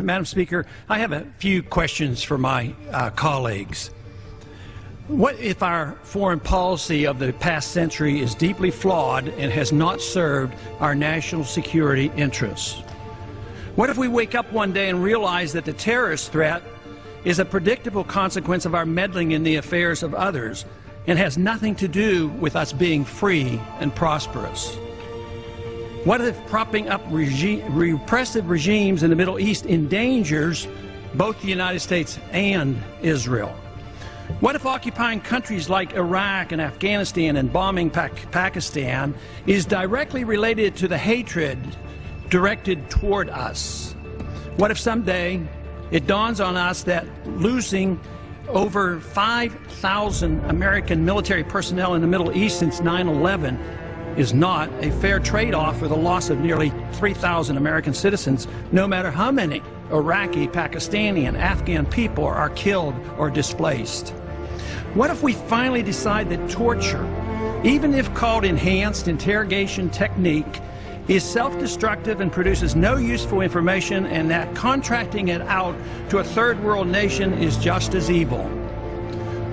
Madam Speaker, I have a few questions for my colleagues. What if our foreign policy of the past century is deeply flawed and has not served our national security interests? What if we wake up one day and realize that the terrorist threat is a predictable consequence of our meddling in the affairs of others and has nothing to do with us being free and prosperous? What if propping up repressive regimes in the Middle East endangers both the United States and Israel? What if occupying countries like Iraq and Afghanistan and bombing Pakistan is directly related to the hatred directed toward us? What if someday it dawns on us that losing over 5,000 American military personnel in the Middle East since 9/11 is not a fair trade-off for the loss of nearly 3,000 American citizens, no matter how many Iraqi, Pakistani, and Afghan people are killed or displaced? What if we finally decide that torture, even if called enhanced interrogation technique, is self-destructive and produces no useful information, and that contracting it out to a third world nation is just as evil?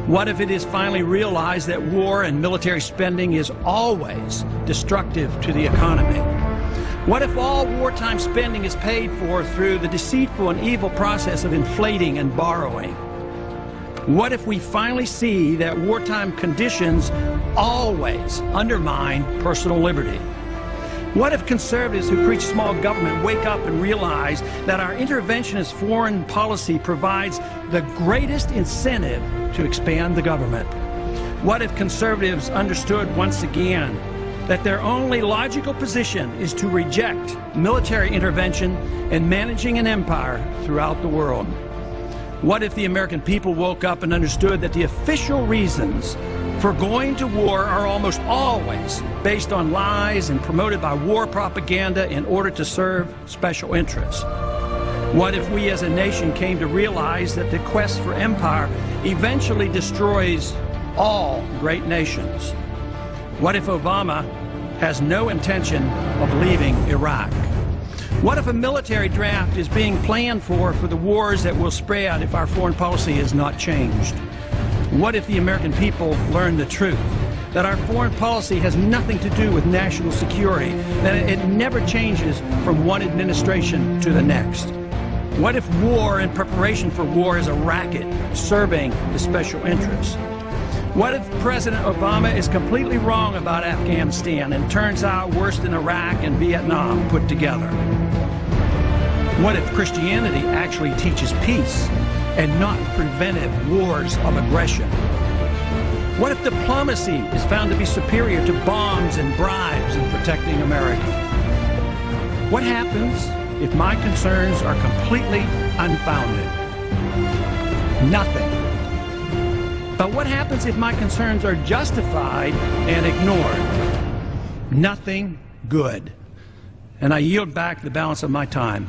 What if it is finally realized that war and military spending is always destructive to the economy? What if all wartime spending is paid for through the deceitful and evil process of inflating and borrowing? What if we finally see that wartime conditions always undermine personal liberty? What if conservatives who preach small government wake up and realize that our interventionist foreign policy provides the greatest incentive to expand the government? What if conservatives understood once again that their only logical position is to reject military intervention and managing an empire throughout the world? What if the American people woke up and understood that the official reasons for going to war are almost always based on lies and promoted by war propaganda in order to serve special interests? What if we as a nation came to realize that the quest for empire eventually destroys all great nations? What if Obama has no intention of leaving Iraq? What if a military draft is being planned for the wars that will spread if our foreign policy is not changed? What if the American people learn the truth, that our foreign policy has nothing to do with national security, that it never changes from one administration to the next? What if war and preparation for war is a racket serving the special interests? What if President Obama is completely wrong about Afghanistan and turns out worse than Iraq and Vietnam put together? What if Christianity actually teaches peace and not preventive wars of aggression? What if diplomacy is found to be superior to bombs and bribes in protecting America? What happens if my concerns are completely unfounded? Nothing. But what happens if my concerns are justified and ignored? Nothing good. And I yield back the balance of my time.